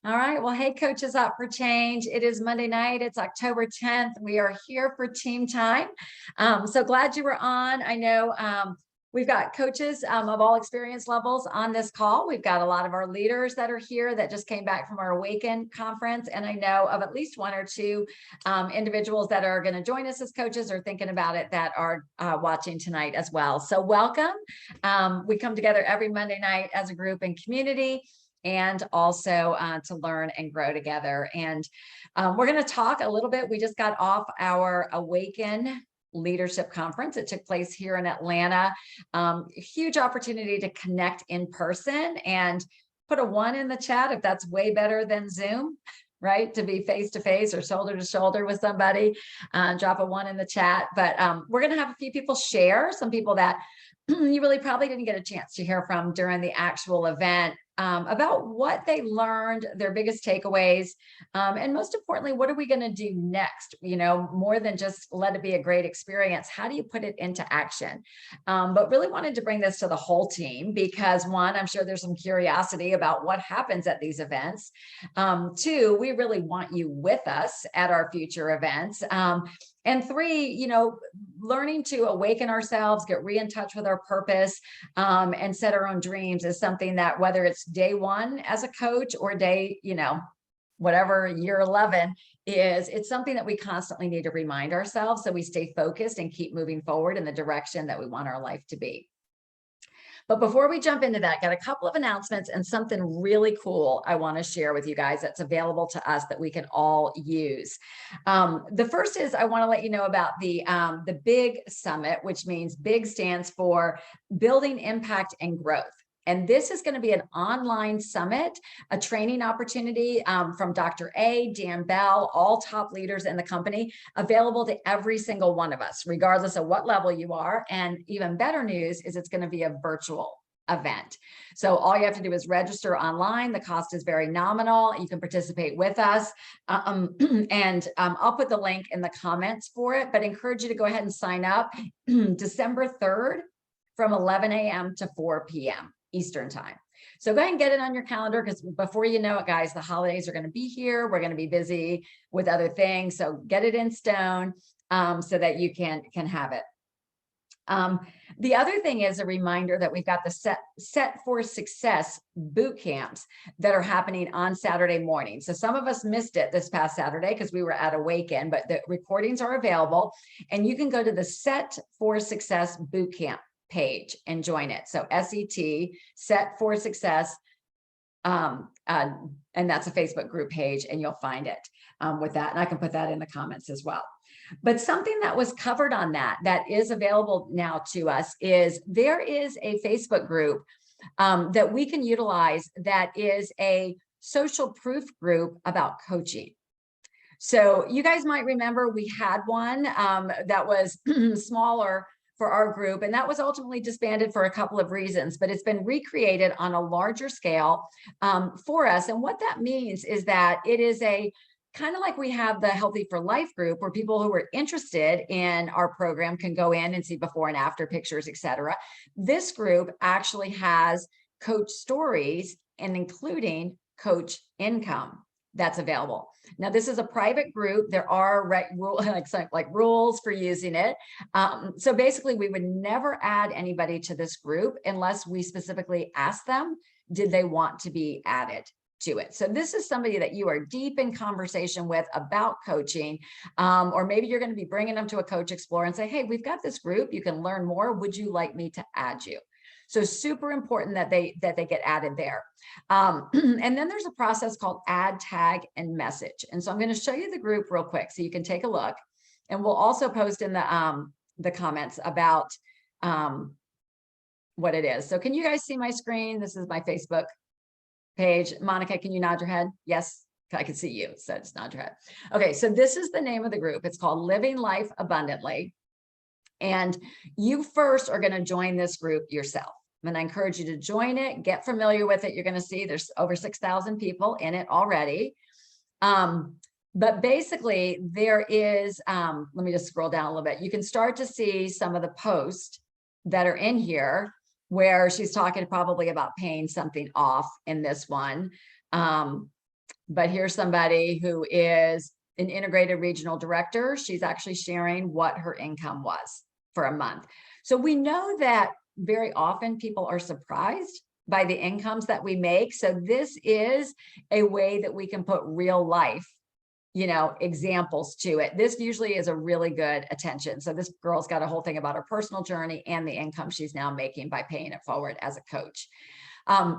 All right. Well, hey, Coaches Up for Change. It is Monday night. It's October 10th. We are here for team time. So glad you were on. I know we've got coaches of all experience levels on this call. We've got a lot of our leaders that are here that just came back from our Awaken conference. And I know of at least one or two individuals that are going to join us as coaches or thinking about it that are watching tonight as well. So welcome. We come together every Monday night as a group and community, and also to learn and grow together. And we're going to talk a little bit. We just got off our Awaken Leadership Conference. It took place here in Atlanta. Huge opportunity to connect in person, and put a 1 in the chat if that's way better than Zoom, right? To be face-to-face or shoulder-to-shoulder with somebody. Drop a 1 in the chat. But we're going to have a few people share, some people that you really probably didn't get a chance to hear from during the actual event, about what they learned, their biggest takeaways, and most importantly, what are we going to do next? You know, more than just let it be a great experience. How do you put it into action? But really wanted to bring this to the whole team because, one, I'm sure there's some curiosity about what happens at these events. Two, we really want you with us at our future events. And three, you know, learning to awaken ourselves, get in touch with our purpose, and set our own dreams is something that, whether it's day 1 as a coach or day, you know, whatever year 11 is, it's something that we constantly need to remind ourselves so we stay focused and keep moving forward in the direction that we want our life to be. But before we jump into that, got a couple of announcements and something really cool I want to share with you guys that's available to us that we can all use. The first is I want to let you know about the BIG Summit, which means BIG stands for Building Impact and Growth. And this is going to be an online summit, a training opportunity from Dr. A, Dan Bell, all top leaders in the company, available to every single one of us, regardless of what level you are. And even better news is it's going to be a virtual event. So all you have to do is register online. The cost is very nominal. You can participate with us. And I'll put the link in the comments for it, but encourage you to go ahead and sign up December 3rd from 11 a.m. to 4 p.m. Eastern time. So go ahead and get it on your calendar, because before you know it, guys, the holidays are going to be here. We're going to be busy with other things. So get it in stone so that you can have it. The other thing is a reminder that we've got the Set for Success boot camps that are happening on Saturday morning. So some of us missed it this past Saturday because we were at Awaken, but the recordings are available, and you can go to the Set for Success boot camp page and join it. So Set for Success, and that's a Facebook group page, and you'll find it with that. And I can put that in the comments as well. But something that was covered on that is available now to us is there is a Facebook group that we can utilize that is a social proof group about coaching. So you guys might remember we had one that was smaller for our group, and that was ultimately disbanded for a couple of reasons, but it's been recreated on a larger scale for us. And what that means is that it is a kind of like we have the Healthy for Life group, where people who are interested in our program can go in and see before and after pictures, etc. This group actually has coach stories and including coach income that's available. Now, this is a private group. There are rules for using it. So basically, we would never add anybody to this group unless we specifically ask them, did they want to be added to it? So this is somebody that you are deep in conversation with about coaching, or maybe you're going to be bringing them to a Coach Explorer and say, hey, we've got this group. You can learn more. Would you like me to add you? So super important that they get added there. And then there's a process called add, tag, and message. And so I'm going to show you the group real quick so you can take a look. And we'll also post in the comments about what it is. So can you guys see my screen? This is my Facebook page. Monica, can you nod your head? Yes, I can see you. So just nod your head. Okay, so this is the name of the group. It's called Living Life Abundantly. And you first are going to join this group yourself. And I encourage you to join it, get familiar with it. You're going to see there's over 6,000 people in it already. But basically there is, let me just scroll down a little bit. You can start to see some of the posts that are in here where she's talking probably about paying something off in this one. But here's somebody who is an integrated regional director. She's actually sharing what her income was for a month. So we know that very often people are surprised by the incomes that we make. So this is a way that we can put real life, you know, examples to it. This usually is a really good attention. So this girl's got a whole thing about her personal journey and the income she's now making by paying it forward as a coach.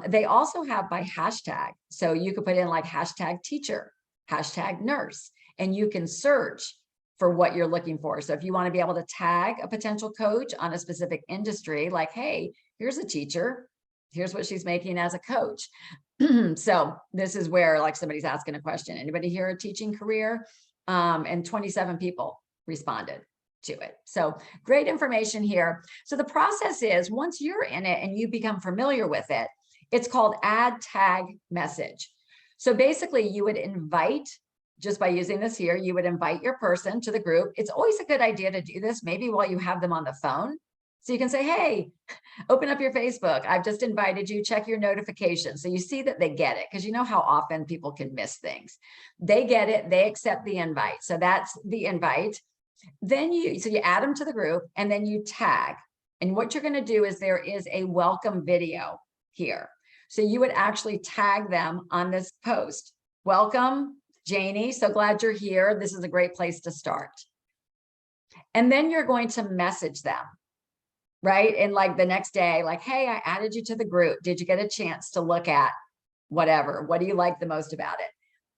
They also have by hashtag. So you could put in like hashtag teacher, hashtag nurse, and you can search for what you're looking for. So if you want to be able to tag a potential coach on a specific industry, like, hey, here's a teacher, here's what she's making as a coach. So this is where like somebody's asking a question. Anybody here a teaching career? And 27 people responded to it. So great information here. So the process is once you're in it and you become familiar with it, it's called add tag message. So basically you would invite, just by using this here, you would invite your person to the group. It's always a good idea to do this, maybe while you have them on the phone. So you can say, hey, open up your Facebook. I've just invited you, check your notifications. So you see that they get it, because you know how often people can miss things. They get it, they accept the invite. So that's the invite. Then you add them to the group and then you tag. And what you're going to do is there is a welcome video here. So you would actually tag them on this post. Welcome, Janie. So glad you're here. This is a great place to start. And then you're going to message them, right? And like the next day, like, hey, I added you to the group. Did you get a chance to look at whatever? What do you like the most about it?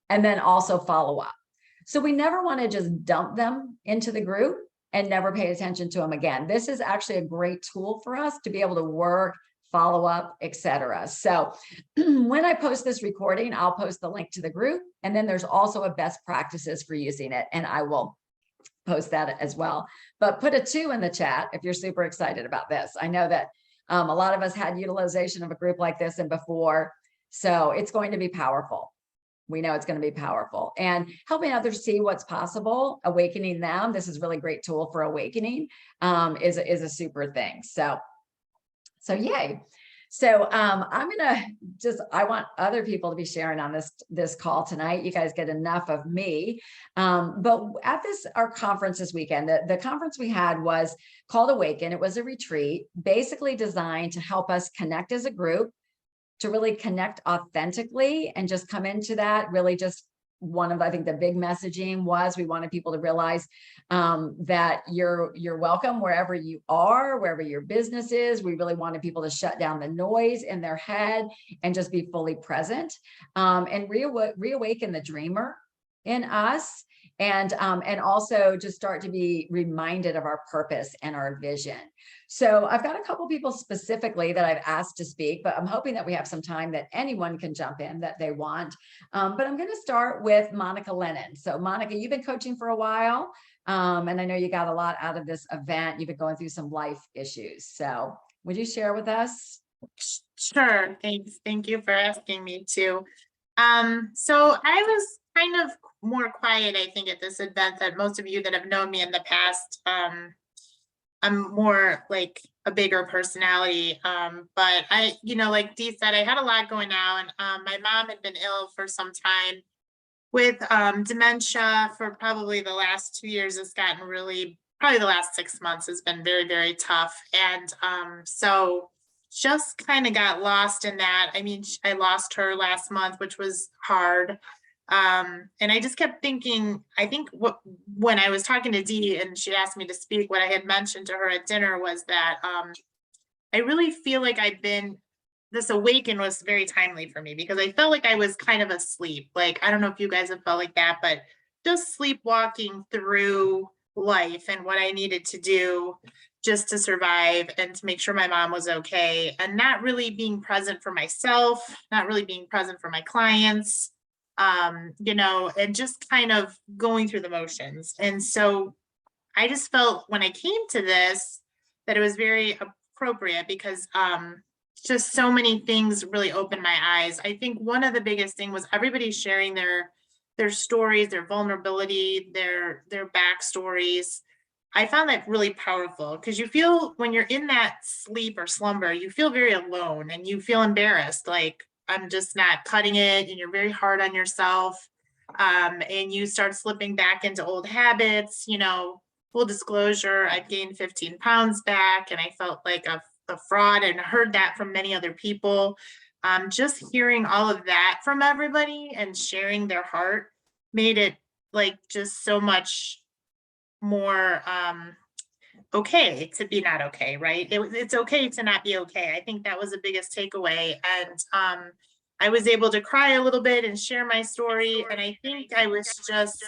And then also follow up. So we never want to just dump them into the group and never pay attention to them again. This is actually a great tool for us to be able to work, follow up, etc. So when I post this recording, I'll post the link to the group. And then there's also a best practices for using it. And I will post that as well. But put a 2 in the chat if you're super excited about this. I know that a lot of us had utilization of a group like this and before. So it's going to be powerful. We know it's going to be powerful, and helping others see what's possible, awakening them. This is really great tool for awakening, is a super thing. So yay. So I'm gonna I want other people to be sharing on this call tonight. You guys get enough of me. But at our conference this weekend, the conference we had was called Awaken. It was a retreat basically designed to help us connect as a group, to really connect authentically and just come into that. Really just one of, I think the big messaging was we wanted people to realize that you're welcome wherever you are, wherever your business is. We really wanted people to shut down the noise in their head and just be fully present, and reawaken the dreamer in us. And also just start to be reminded of our purpose and our vision. So I've got a couple people specifically that I've asked to speak, but I'm hoping that we have some time that anyone can jump in that they want. But I'm going to start with Monica Lennon. So Monica, you've been coaching for a while, and I know you got a lot out of this event. You've been going through some life issues. So would you share with us? Sure. Thanks. Thank you for asking me to. So I was kind of more quiet, I think, at this event than most of you that have known me in the past. I'm more like a bigger personality. But I, like Dee said, I had a lot going on. My mom had been ill for some time with dementia for probably the last 2 years. It's gotten probably the last 6 months has been very, very tough. And so just kind of got lost in that. I mean, I lost her last month, which was hard. And I just kept thinking, I think when I was talking to Dee and she asked me to speak, what I had mentioned to her at dinner was that I really feel like this awaken was very timely for me, because I felt like I was kind of asleep. Like, I don't know if you guys have felt like that, but just sleepwalking through life and what I needed to do just to survive and to make sure my mom was okay, and not really being present for myself, not really being present for my clients, and just kind of going through the motions. And so I just felt when I came to this that it was very appropriate, because just so many things really opened my eyes. I think one of the biggest thing was everybody sharing their stories, their vulnerability, their backstories. I found that really powerful, because you feel when you're in that sleep or slumber, you feel very alone and you feel embarrassed. Like, I'm just not cutting it, and you're very hard on yourself. And you start slipping back into old habits, full disclosure, I've gained 15 pounds back and I felt like a fraud, and heard that from many other people. Just hearing all of that from everybody and sharing their heart made it like just so much more okay to be not okay, right? It's okay to not be okay. I think that was the biggest takeaway. And I was able to cry a little bit and share my story. And I think I was just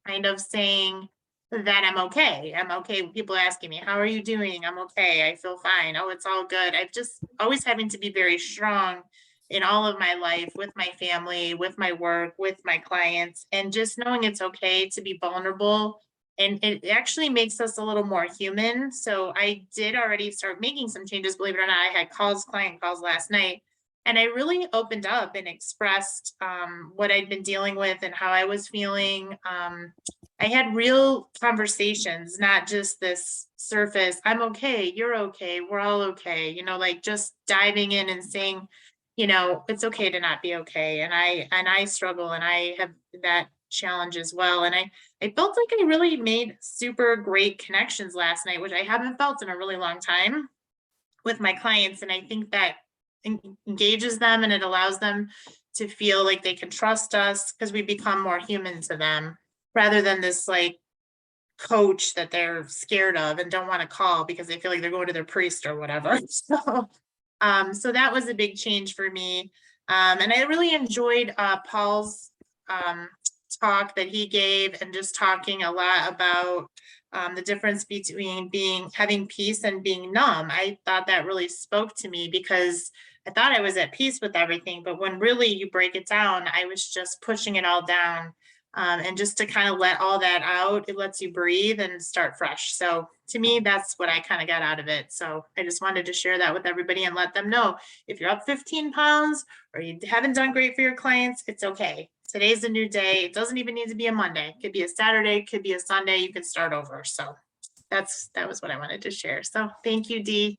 kind of saying that I'm okay. I'm okay. People asking me, how are you doing? I'm okay. I feel fine. Oh, it's all good. I've just always having to be very strong in all of my life, with my family, with my work, with my clients, and just knowing it's okay to be vulnerable. And it actually makes us a little more human. So I did already start making some changes. Believe it or not, I had client calls last night, and I really opened up and expressed what I'd been dealing with and how I was feeling. I had real conversations, not just this surface, I'm okay, you're okay, we're all okay, like just diving in and saying, it's okay to not be okay. And I struggle, and I have that challenge as well. And I felt like I really made super great connections last night, which I haven't felt in a really long time with my clients. And I think that engages them, and it allows them to feel like they can trust us, because we become more human to them, rather than this like coach that they're scared of and don't want to call because they feel like they're going to their priest or whatever. So that was a big change for me. And I really enjoyed Paul's talk that he gave, and just talking a lot about the difference between having peace and being numb. I thought that really spoke to me, because I thought I was at peace with everything, but when really you break it down, I was just pushing it all down. And just to kind of let all that out, it lets you breathe and start fresh. So to me, that's what I kind of got out of it. So I just wanted to share that with everybody and let them know, if you're up 15 pounds or you haven't done great for your clients, it's okay. Today's a new day. It doesn't even need to be a Monday. It could be a Saturday, it could be a Sunday. You can start over. So that was what I wanted to share. So thank you, Dee.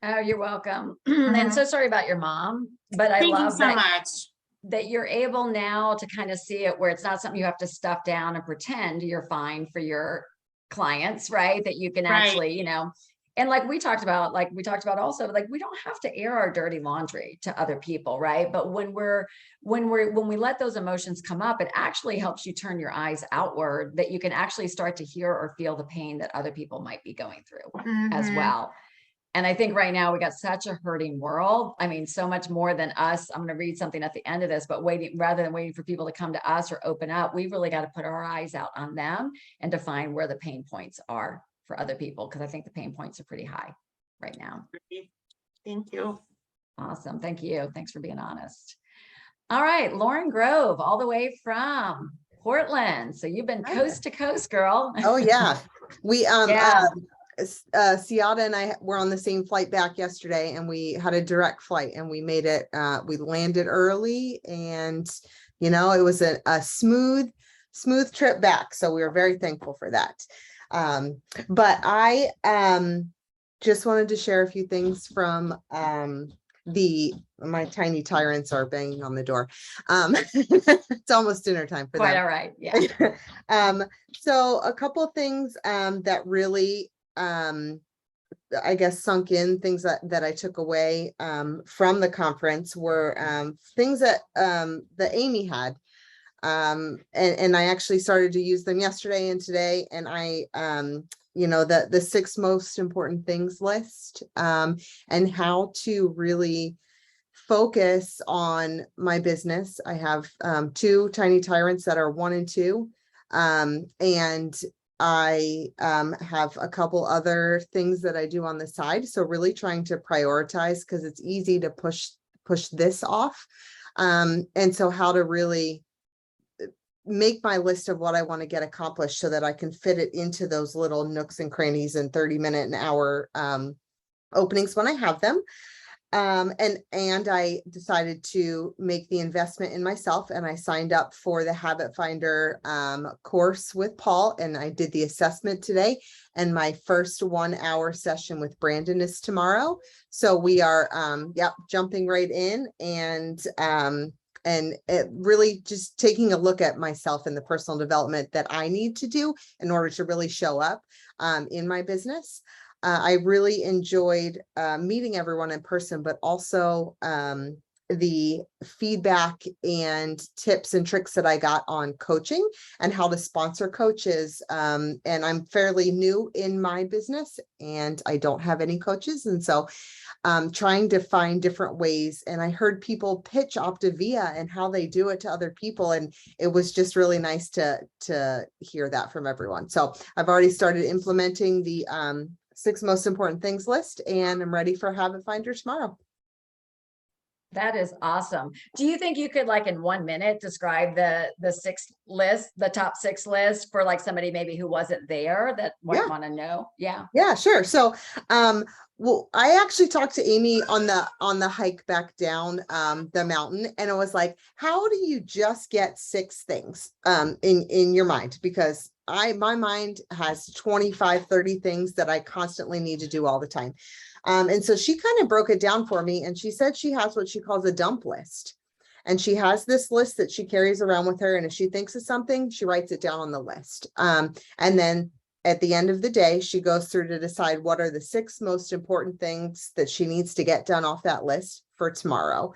Oh, you're welcome. And so sorry about your mom, but I Thank you love so that much. that you're able now to kind of see it where it's not something you have to stuff down and pretend you're fine for your clients, right? That you can Right. actually, and like we talked about also, like, we don't have to air our dirty laundry to other people, right? But when we let those emotions come up, it actually helps you turn your eyes outward, that you can actually start to hear or feel the pain that other people might be going through as Mhm. well. And I think right now we got such a hurting world. I mean, so much more than us. I'm going to read something at the end of this, but rather than waiting for people to come to us or open up, we really got to put our eyes out on them and define where the pain points are for other people. Cause I think the pain points are pretty high right now. Thank you. Awesome. Thank you. Thanks for being honest. All right. Lauren Grove, all the way from Portland. So you've been coast to coast, girl. Oh yeah. We Yeah. Siada and I were on the same flight back yesterday, and we had a direct flight, and we made it, we landed early, and it was a smooth trip back. So we were very thankful for that. But I just wanted to share a few things from my tiny tyrants are banging on the door. It's almost dinner time for Quite them. all right. Yeah. So a couple of things that really I guess sunk in, things that I took away from the conference were things that Amy had. And I actually started to use them yesterday and today. And I the 6 most important things list, and how to really focus on my business. I have 2 tiny tyrants that are 1 and 2. And I have a couple other things that I do on the side. So really trying to prioritize, because it's easy to push this off. And so how to really make my list of what I want to get accomplished so that I can fit it into those little nooks and crannies and 30-minute and hour openings when I have them. And I decided to make the investment in myself, and I signed up for the Habit Finder course with Paul, and I did the assessment today. And my first 1 hour session with Brandon is tomorrow. So we are jumping right in, and it really just taking a look at myself and the personal development that I need to do in order to really show up in my business. I really enjoyed meeting everyone in person, but also the feedback and tips and tricks that I got on coaching and how to sponsor coaches. And I'm fairly new in my business and I don't have any coaches. And so trying to find different ways. And I heard people pitch Optavia and how they do it to other people. And it was just really nice to hear that from everyone. So I've already started implementing the 6 most important things list, and I'm ready for Habit Finder tomorrow. That is awesome. Do you think you could, like, in 1 minute, describe the 6 list, the top 6 list for like somebody maybe who wasn't there that might want to know? Yeah. Yeah, sure. So, well, I actually talked to Amy on the hike back down the mountain, and it was like, how do you just get 6 things in your mind? Because my mind has 25, 30 things that I constantly need to do all the time. And so she kind of broke it down for me, and she said she has what she calls a dump list. And she has this list that she carries around with her. And if she thinks of something, she writes it down on the list. And then at the end of the day, she goes through to decide what are the 6 most important things that she needs to get done off that list for tomorrow.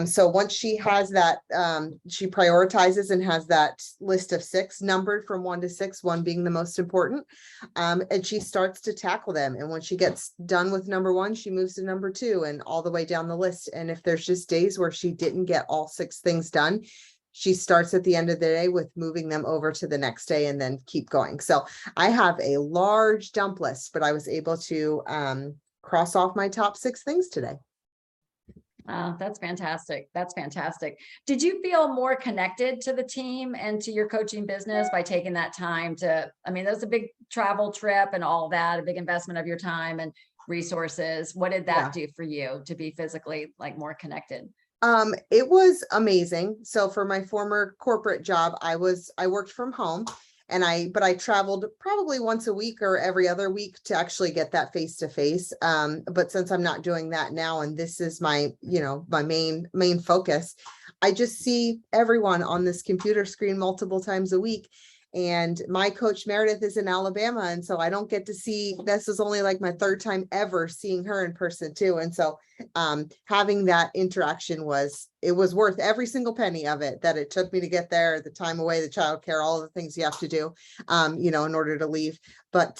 So once she has that, she prioritizes and has that list of 6 numbered from 1 to 6, 1 being the most important. And she starts to tackle them. And when she gets done with number 1, she moves to number 2 and all the way down the list. And if there's just days where she didn't get all 6 things done, she starts at the end of the day with moving them over to the next day and then keep going. So I have a large dump list, but I was able to cross off my top 6 things today. That's fantastic. That's fantastic. Did you feel more connected to the team and to your coaching business by taking that time to, I mean, that was a big travel trip and all that, a big investment of your time and resources. What did that do for you to be physically, like, more connected? It was amazing. So for my former corporate job, I worked from home, and but I traveled probably once a week or every other week to actually get that face to face. But since I'm not doing that now, and this is my, my main focus, I just see everyone on this computer screen multiple times a week. And my coach Meredith is in Alabama. And so I don't get to see, this is only like my 3rd time ever seeing her in person too. And so having that interaction was worth every single penny of it that it took me to get there, the time away, the childcare, all the things you have to do, in order to leave, but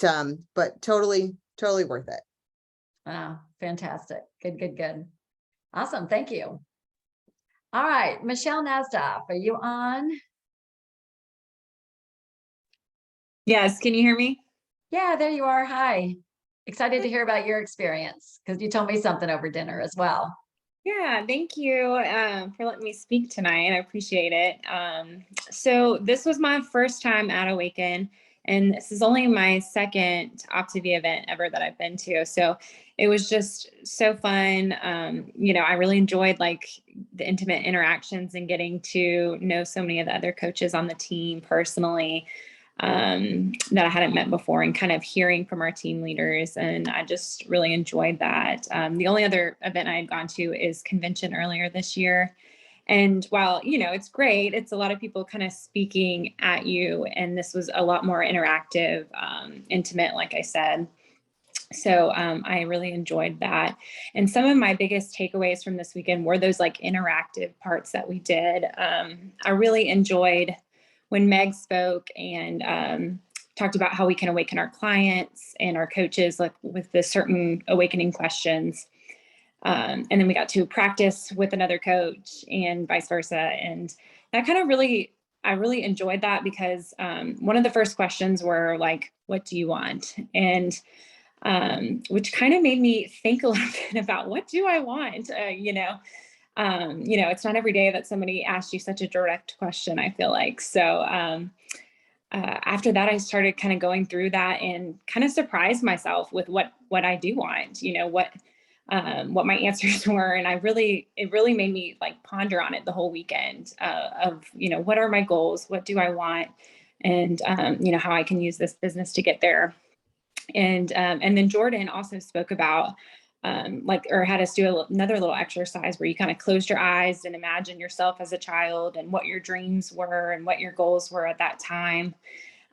totally worth it. Wow. Fantastic. Good. Awesome. Thank you. All right. Michelle Nasdaq, are you on? Yes, can you hear me? Yeah, there you are. Hi. Excited to hear about your experience because you told me something over dinner as well. Yeah, thank you for letting me speak tonight. I appreciate it. So this was my first time at Awaken, and this is only my 2nd Optavia event ever that I've been to. So it was just so fun. I really enjoyed like the intimate interactions and getting to know so many of the other coaches on the team personally. That I hadn't met before, and kind of hearing from our team leaders. And I just really enjoyed that. The only other event I had gone to is convention earlier this year. And while, it's great, it's a lot of people kind of speaking at you. And this was a lot more interactive, intimate, like I said. So I really enjoyed that. And some of my biggest takeaways from this weekend were those like interactive parts that we did. I really enjoyed when Meg spoke and talked about how we can awaken our clients and our coaches, like with the certain awakening questions. And then we got to practice with another coach and vice versa. And that kind of I really enjoyed that because one of the first questions were like, what do you want? And which kind of made me think a little bit about what do I want? It's not every day that somebody asks you such a direct question, I feel like. So after that, I started kind of going through that and kind of surprised myself with what I do want, what my answers were. And it really made me like ponder on it the whole weekend of, what are my goals? What do I want? And, how I can use this business to get there. And then Jordan also spoke about or had us do another little exercise where you kind of closed your eyes and imagine yourself as a child and what your dreams were and what your goals were at that time.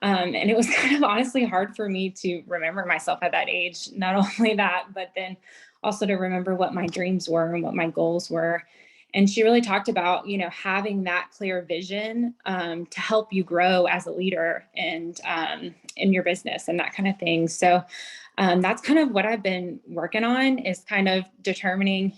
And it was kind of honestly hard for me to remember myself at that age. Not only that, but then also to remember what my dreams were and what my goals were. And she really talked about, having that clear vision to help you grow as a leader and in your business and that kind of thing. So that's kind of what I've been working on, is kind of determining,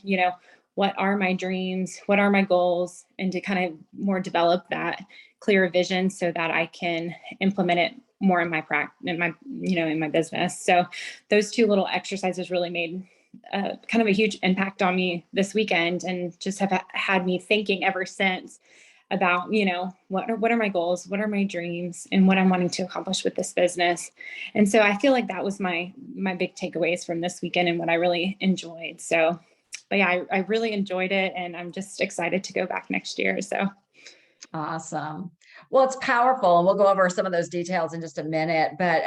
what are my dreams, what are my goals, and to kind of more develop that clear vision so that I can implement it more in my in my business. So those two little exercises really made kind of a huge impact on me this weekend, and just have had me thinking ever since about, what are my goals, what are my dreams, and what I'm wanting to accomplish with this business. And so I feel like that was my big takeaways from this weekend and what I really enjoyed. So, but yeah, I really enjoyed it, and I'm just excited to go back next year. So. Awesome. Well, it's powerful, and we'll go over some of those details in just a minute. But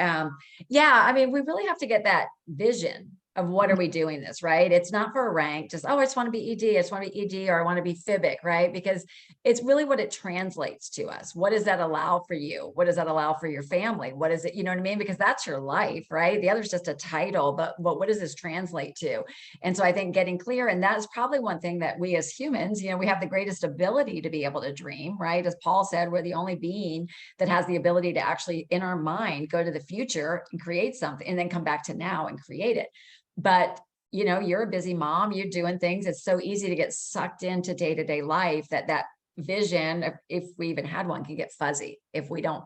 yeah, I mean, we really have to get that vision of what are we doing this, right? It's not for a rank, just, oh, I just want to be ED, I just want to be ED, or I want to be FIBIC, right? Because it's really what it translates to us. What does that allow for you? What does that allow for your family? What is it, you know what I mean? Because that's your life, right? The other is just a title, but what does this translate to? And so I think getting clear, and that's probably one thing that we as humans, we have the greatest ability to be able to dream, right? As Paul said, we're the only being that has the ability to actually, in our mind, go to the future and create something, and then come back to now and create it. But, you're a busy mom, you're doing things. It's so easy to get sucked into day-to-day life that vision, if we even had one, can get fuzzy if we don't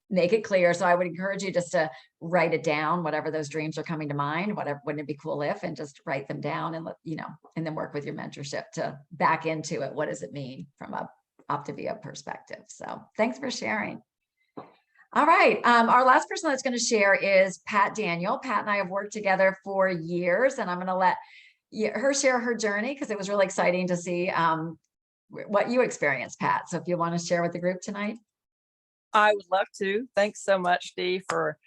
make it clear. So I would encourage you just to write it down, whatever those dreams are coming to mind, whatever, wouldn't it be cool if, and just write them down and and then work with your mentorship to back into it. What does it mean from a Optavia perspective? So thanks for sharing. All right. Our last person that's going to share is Pat Daniel. Pat and I have worked together for years, and I'm going to let her share her journey, because it was really exciting to see what you experienced, Pat. So if you want to share with the group tonight. I would love to. Thanks so much, Dee, for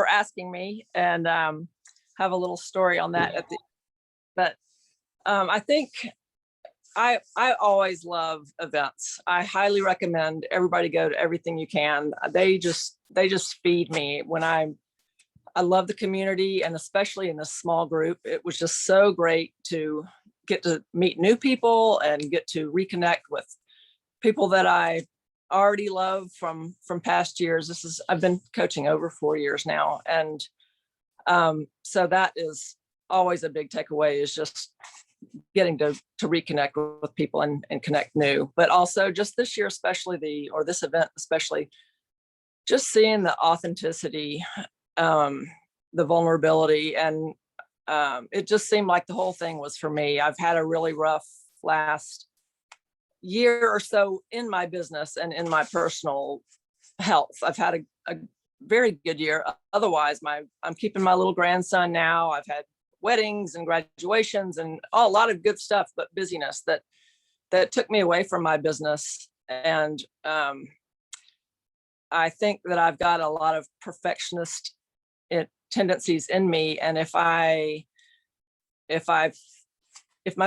asking me, and have a little story on that but I think I always love events. I highly recommend everybody go to Everything You Can. They just feed me when I love the community, and especially in this small group. It was just so great to get to meet new people and get to reconnect with people that I already love from past years. I've been coaching over 4 years now. And so that is always a big takeaway, is just getting to reconnect with people and connect new. But also just this year, especially this event, especially just seeing the authenticity, the vulnerability, and it just seemed like the whole thing was for me. I've had a really rough last year or so in my business and in my personal health. I've had a very good year. Otherwise, I'm keeping my little grandson now. I've had weddings and graduations and a lot of good stuff, but busyness that took me away from my business. And I think that I've got a lot of perfectionist tendencies in me. And if my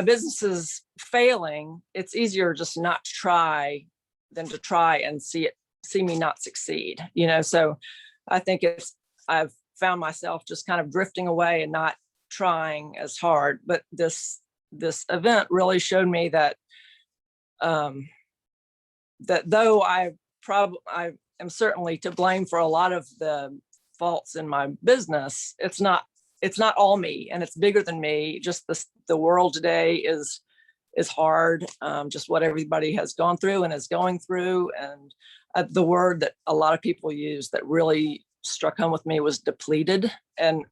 business is failing, it's easier just not to try than to try and see me not succeed, So I think I've found myself just kind of drifting away and not trying as hard. But this event really showed me that though I am certainly to blame for a lot of the faults in my business, it's not all me, and it's bigger than me. Just the world today is hard. Just what everybody has gone through and is going through. And the word that a lot of people use that really struck home with me was depleted. And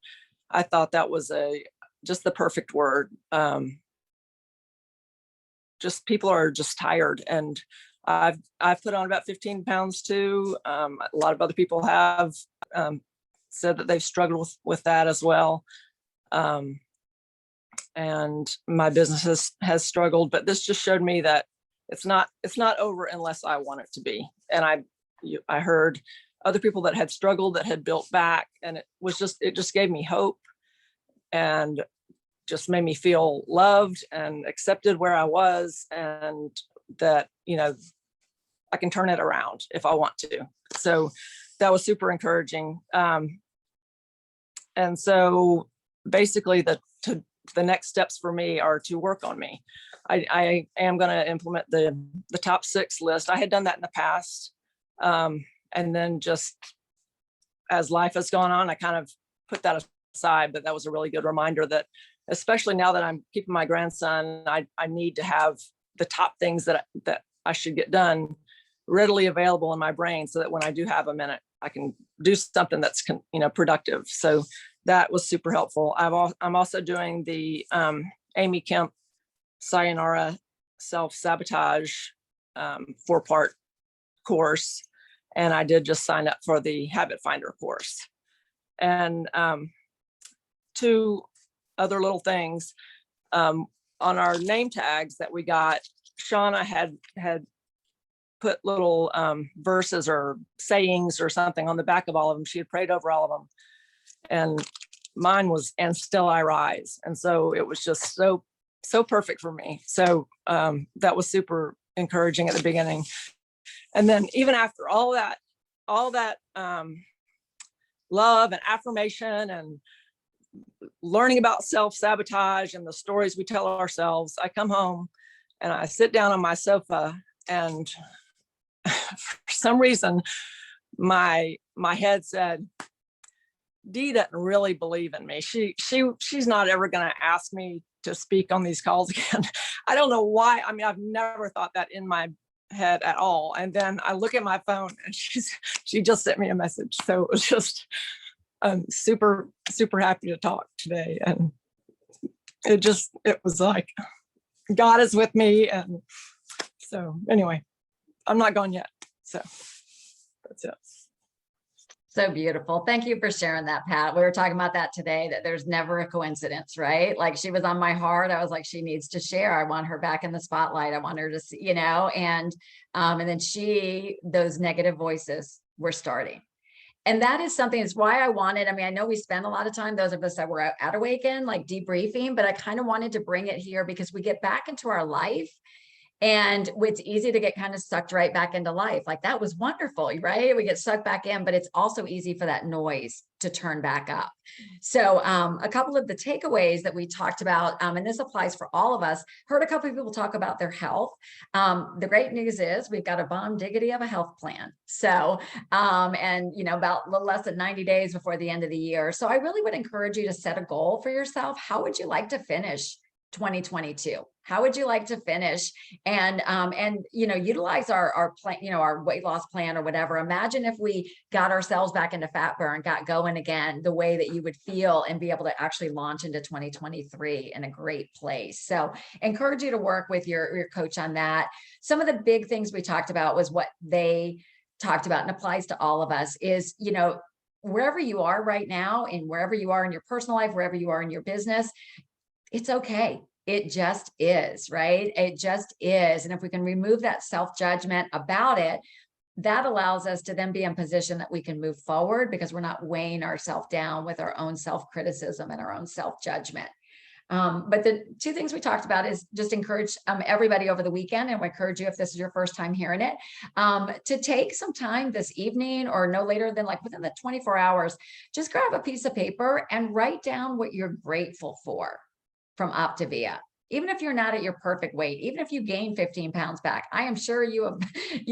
I thought that was just the perfect word. Just people are just tired. And I've put on about 15 pounds too. A lot of other people have said that they've struggled with that as well. and my business has struggled, but this just showed me that it's not over unless I want it to be. And I heard other people that had struggled, that had built back, and it just gave me hope and just made me feel loved and accepted where I was, and that, I can turn it around if I want to. So that was super encouraging. And so basically the next steps for me are to work on me. I am going to implement the top 6 list. I had done that in the past. And then just as life has gone on, I kind of put that aside, but that was a really good reminder that, especially now that I'm keeping my grandson, I need to have the top things that I should get done readily available in my brain, so that when I do have a minute, I can do something that's productive. So that was super helpful. I'm also doing the Amy Kemp Sayonara Self-Sabotage 4-part course, and I did just sign up for the Habit Finder course. And 2 other little things, on our name tags that we got, Shauna had put little verses or sayings or something on the back of all of them. She had prayed over all of them, and mine was "and still I rise." And so it was just so perfect for me. So that was super encouraging at the beginning. And then even after all that love and affirmation and learning about self-sabotage and the stories we tell ourselves, I come home and I sit down on my sofa, and for some reason my head said, Dee doesn't really believe in me. She's not ever going to ask me to speak on these calls again. I don't know why. I mean, I've never thought that in my head at all. And then I look at my phone and she just sent me a message. So it was just super happy to talk today. And it was like, God is with me. And so anyway, I'm not gone yet. So that's it. So beautiful. Thank you for sharing that, Pat. We were talking about that today, that there's never a coincidence, right? Like, she was on my heart. I was like, she needs to share. I want her back in the spotlight. I want her to see, and then those negative voices were starting. And that is something, it's why I wanted, I know we spend a lot of time, those of us that were at Awaken, like debriefing, but I kind of wanted to bring it here because we get back into our life. And it's easy to get kind of sucked right back into life. Like, that was wonderful, right? We get sucked back in, but it's also easy for that noise to turn back up. So a couple of the takeaways that we talked about, and this applies for all of us, heard a couple of people talk about their health. The great news is we've got a bomb diggity of a health plan. So, about a little less than 90 days before the end of the year. So I really would encourage you to set a goal for yourself. How would you like to finish 2022? How would you like to finish? And utilize our plan, our weight loss plan or whatever. Imagine if we got ourselves back into fat burn, got going again, the way that you would feel and be able to actually launch into 2023 in a great place. So encourage you to work with your coach on that. Some of the big things we talked about was what they talked about, and applies to all of us, is, wherever you are right now, and wherever you are in your personal life, wherever you are in your business, it's okay. It just is, right? It just is. And if we can remove that self-judgment about it, that allows us to then be in position that we can move forward, because we're not weighing ourselves down with our own self-criticism and our own self-judgment. But the 2 things we talked about is just encourage everybody over the weekend, and we encourage you, if this is your first time hearing it, to take some time this evening, or no later than within the 24 hours, just grab a piece of paper and write down what you're grateful for from Optavia. Even if you're not at your perfect weight, even if you gain 15 pounds back, I am sure you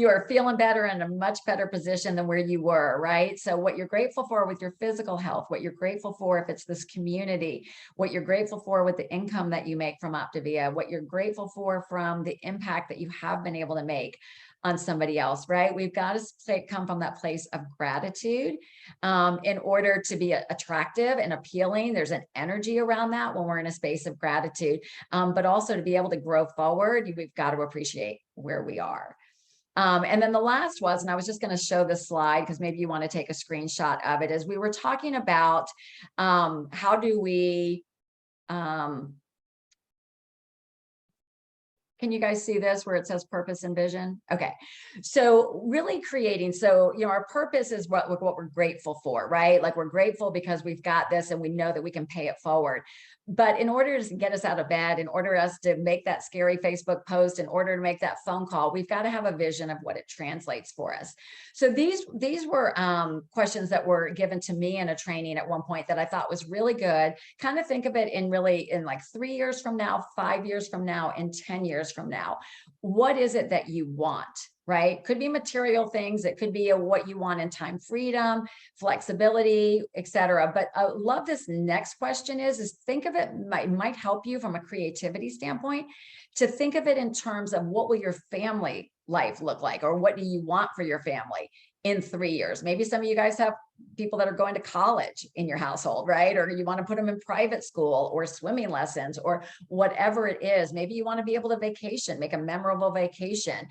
are feeling better, in a much better position than where you were, right? So what you're grateful for with your physical health, what you're grateful for if it's this community, what you're grateful for with the income that you make from Optavia, what you're grateful for from the impact that you have been able to make on somebody else, right? We've got to come from that place of gratitude in order to be attractive and appealing. There's an energy around that when we're in a space of gratitude, but also to be able to grow forward, we've got to appreciate where we are. And then the last was, and I was just going to show this slide because maybe you want to take a screenshot of it, is we were talking about how do we Can you guys see this where it says purpose and vision? Okay. So really creating, so, you know, our purpose is what we're grateful for, right? Like we're grateful because we've got this and we know that we can pay it forward. But in order to get us out of bed, in order us to make that scary Facebook post, in order to make that phone call, we've got to have a vision of what it translates for us. So these were questions that were given to me in a training at one point that I thought was really good. Kind of think of it in like 3 years from now, 5 years from now, and 10 years from now. What is it that you want? Right? Could be material things. It could be what you want in time freedom, flexibility, etc. But I love this next question is think of it, might help you from a creativity standpoint to think of it in terms of what will your family life look like, or what do you want for your family in 3 years? Maybe some of you guys have people that are going to college in your household, right? Or you want to put them in private school or swimming lessons or whatever it is. Maybe you want to be able to vacation, make a memorable vacation.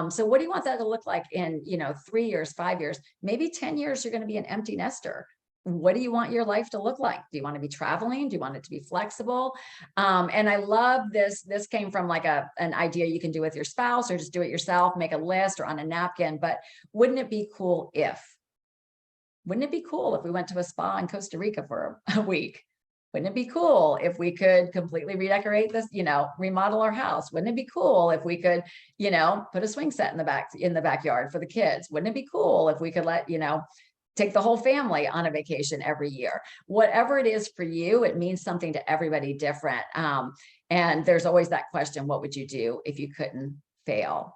So what do you want that to look like in, 3 years, 5 years, maybe 10 years, you're going to be an empty nester. What do you want your life to look like? Do you want to be traveling? Do you want it to be flexible? And I love this. This came from like an idea you can do with your spouse or just do it yourself, make a list or on a napkin. But wouldn't it be cool if? Wouldn't it be cool if we went to a spa in Costa Rica for a week? Wouldn't it be cool if we could completely redecorate this, remodel our house? Wouldn't it be cool if we could, put a swing set in the backyard for the kids? Wouldn't it be cool if we could take the whole family on a vacation every year? Whatever it is for you, it means something to everybody different. And there's always that question, what would you do if you couldn't fail?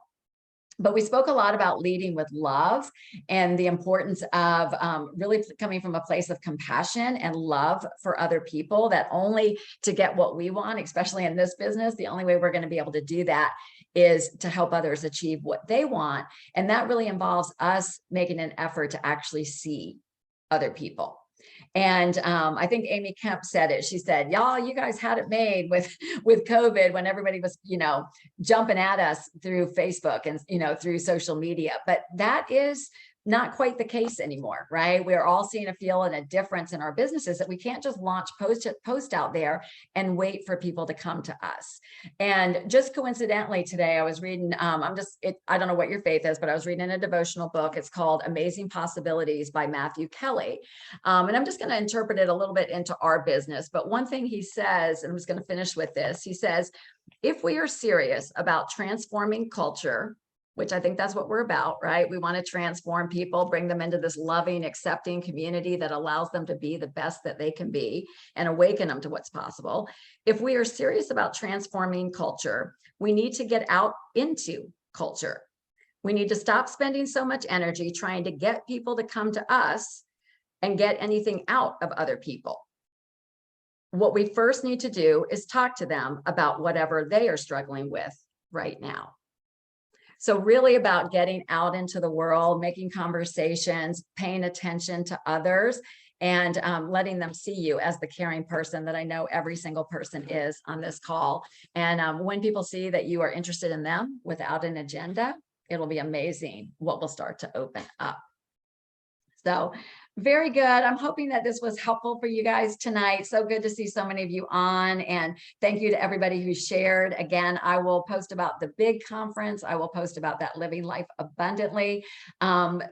But we spoke a lot about leading with love and the importance of really coming from a place of compassion and love for other people, that only to get what we want, especially in this business, the only way we're going to be able to do that is to help others achieve what they want. And that really involves us making an effort to actually see other people. And I think Amy Kemp said it. She said, y'all, you guys had it made with COVID when everybody was, jumping at us through Facebook and, through social media. But that is not quite the case anymore, right? We're all seeing a feel and a difference in our businesses that we can't just launch post out there and wait for people to come to us. And just coincidentally today, I was reading, I don't know what your faith is, but I was reading a devotional book. It's called Amazing Possibilities by Matthew Kelly. And I'm just going to interpret it a little bit into our business. But one thing he says, and I'm just going to finish with this, he says, if we are serious about transforming culture, which I think that's what we're about, right? We want to transform people, bring them into this loving, accepting community that allows them to be the best that they can be and awaken them to what's possible. If we are serious about transforming culture, we need to get out into culture. We need to stop spending so much energy trying to get people to come to us and get anything out of other people. What we first need to do is talk to them about whatever they are struggling with right now. So really about getting out into the world, making conversations, paying attention to others, and letting them see you as the caring person that I know every single person is on this call. And when people see that you are interested in them without an agenda, it'll be amazing what will start to open up. So very good. I'm hoping that this was helpful for you guys tonight. So good to see so many of you on, and thank you to everybody who shared. Again, I will post about the big conference. I will post about that Living Life Abundantly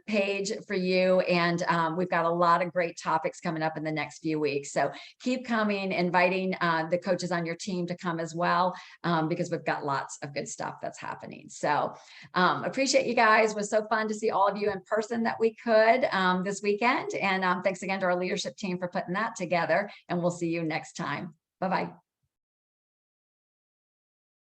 page for you. And we've got a lot of great topics coming up in the next few weeks. So keep coming, inviting the coaches on your team to come as well, because we've got lots of good stuff that's happening. So appreciate you guys. It was so fun to see all of you in person that we could this weekend. And thanks again to our leadership team for putting that together. And we'll see you next time. Bye-bye.